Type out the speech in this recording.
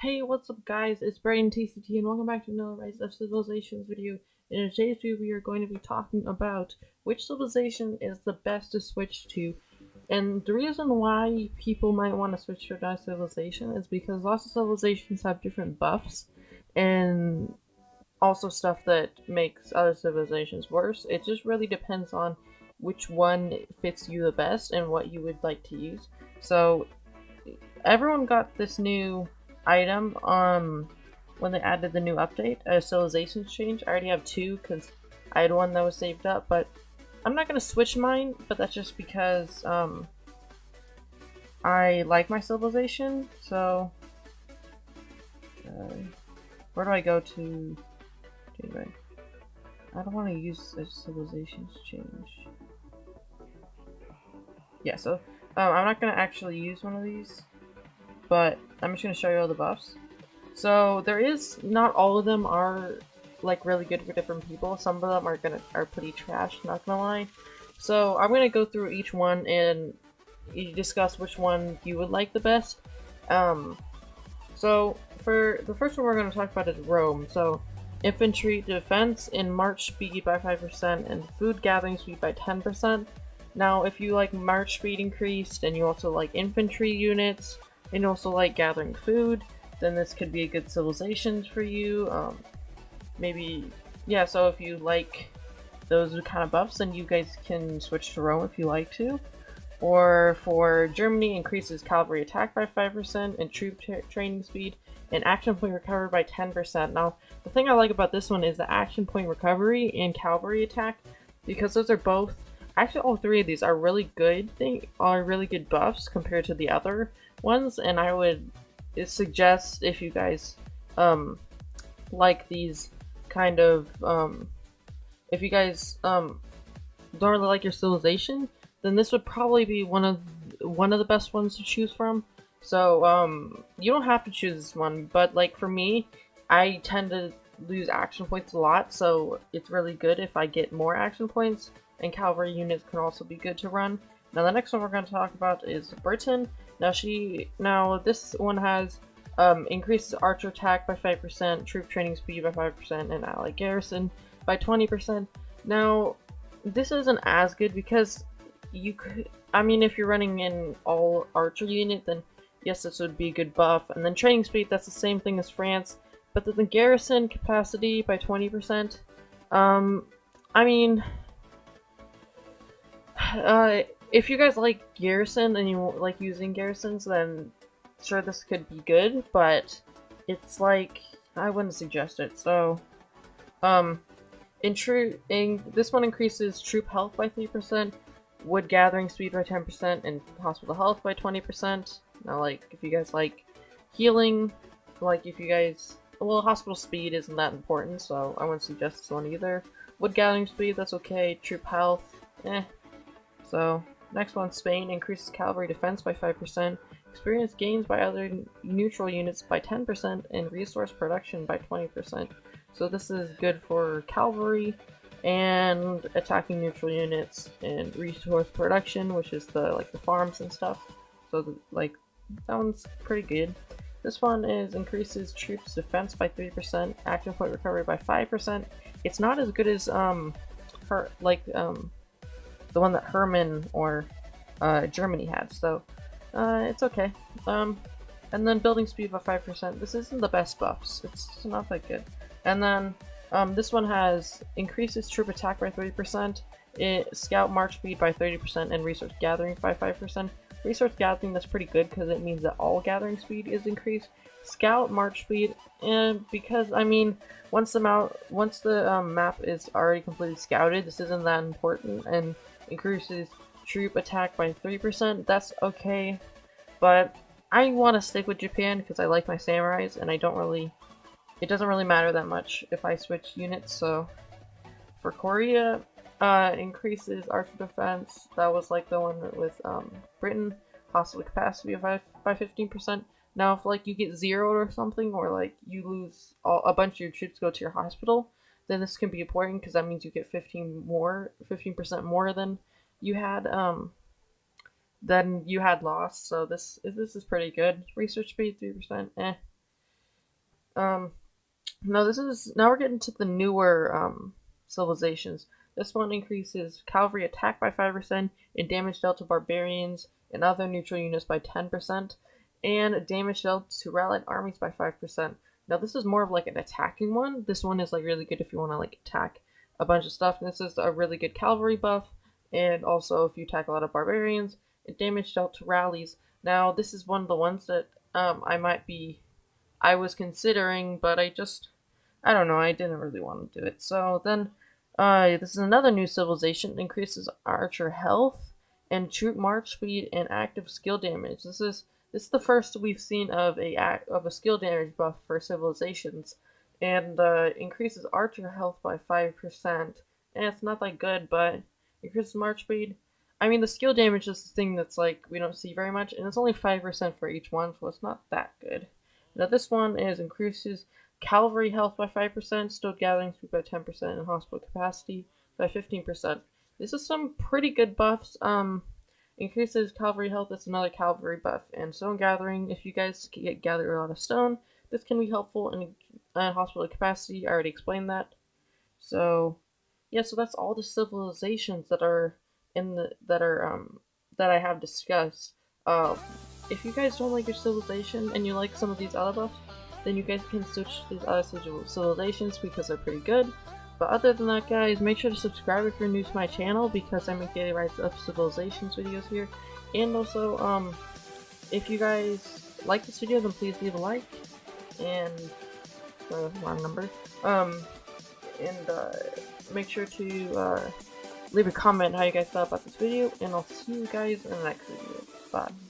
Hey, what's up, guys? It's Brayden TCT, and welcome back to another Rise of Civilizations video. In today's video, we are going to be talking about which civilization is the best to switch to. And the reason why people might want to switch to another civilization is because lots of civilizations have different buffs, and also stuff that makes other civilizations worse. It just really depends on which one fits you the best and what you would like to use. So everyone got this new item when they added the new update, a civilizations change. I already have two because I had one that was saved up, but I'm not gonna switch mine. But that's just because I like my civilization. So uh, where do I go to? Anyway, I don't want to use a civilizations change. Yeah, so I'm not gonna actually use one of these, but I'm just gonna show you all the buffs. So there is not all of them are like really good for different people. Some of them are pretty trash, not gonna lie. So I'm gonna go through each one and you discuss which one you would like the best. Um, so for the first one we're gonna talk about is Rome. So infantry defense and march speed by 5% and food gathering speed by 10%. Now if you like march speed increased and you also like infantry units and you also like gathering food, then this could be a good civilizations for you. Maybe, yeah, so if you like those kind of buffs, then you guys can switch to Rome if you like to. Or for Germany, increases cavalry attack by 5% and troop training speed, and action point recovery by 10%. Now, the thing I like about this one is the action point recovery and cavalry attack, because those are both, actually all three of these are really good are really good buffs compared to the other ones, and I would suggest if you guys um like these kind of if you guys don't really like your civilization, then this would probably be one of the best ones to choose from. So you don't have to choose this one, but like for me, I tend to lose action points a lot, so it's really good if I get more action points. And cavalry units can also be good to run. Now the next one we're going to talk about is Britain. Now this one has increases archer attack by 5%, troop training speed by 5%, and ally garrison by 20%. Now this isn't as good because you could, I mean, if you're running an all archer unit, then yes, this would be a good buff. And then training speed, that's the same thing as France, but then the garrison capacity by 20%. Um, I mean, uh, if you guys like garrison and you like using garrisons, then sure this could be good, but it's like I wouldn't suggest it. So, um, in this one increases troop health by 3%, wood gathering speed by 10%, and hospital health by 20%. Now, like, if you guys like healing, like, if you guys. Well, hospital speed isn't that important, so I wouldn't suggest this one either. Wood gathering speed, that's okay. Troop health, eh. So, next one, Spain increases cavalry defense by 5%, experience gains by other neutral units by 10%, and resource production by 20%. So this is good for cavalry and attacking neutral units and resource production, which is the farms and stuff. So like that one's pretty good. This one is increases troops defense by 3%, action point recovery by 5%. It's not as good as her the one that Herman or Germany had, so it's okay. And then building speed by 5%. This isn't the best buffs. It's not that good. And then this one has increases troop attack by 30%, scout march speed by 30%, and resource gathering by 5%. Resource gathering, that's pretty good because it means that all gathering speed is increased. Scout march speed, and because I mean, once the map is already completely scouted, this isn't that important, and increases troop attack by 3%. That's okay, but I want to stick with Japan because I like my samurais, and it doesn't really matter that much if I switch units. So for Korea, increases archer defense. That was like the one with Britain. Hospital capacity of by 15%. Now, if like you get zeroed or something, or like you lose a bunch of your troops go to your hospital, then this can be important because that means you get 15% more than you had lost. So this is pretty good. Research speed 3%. Eh. Now now we're getting to the newer civilizations. This one increases cavalry attack by 5% and damage dealt to barbarians and other neutral units by 10%, and damage dealt to rallied armies by 5%. Now this is more of like an attacking one. This one is like really good if you want to like attack a bunch of stuff. And this is a really good cavalry buff, and also if you attack a lot of barbarians, and damage dealt to rallies. Now this is one of the ones that I was considering, but I don't know, I didn't really want to do it. So then, this is another new civilization, increases archer health and troop march speed and active skill damage. This is the first we've seen of a skill damage buff for civilizations, and increases archer health by 5%. And it's not that good, but increases march speed. I mean, the skill damage is the thing that's like we don't see very much, and it's only 5% for each one, so it's not that good. Now this one is increases cavalry health by 5%, stowed gathering speed by 10%, and hospital capacity by 15%. This is some pretty good buffs. Increases cavalry health, that's another cavalry buff. And stone gathering, if you guys gather a lot of stone, this can be helpful in hospital capacity. I already explained that. So, yeah, so that's all the civilizations that are that I have discussed. Uh, if you guys don't like your civilization and you like some of these other buffs, then you guys can switch to these other civilizations because they're pretty good. But other than that, guys, make sure to subscribe if you're new to my channel because I make daily Rise of Civilizations videos here. And also, if you guys like this video, then please leave a like. And, wrong number. Make sure to, leave a comment how you guys thought about this video. And I'll see you guys in the next video. Bye.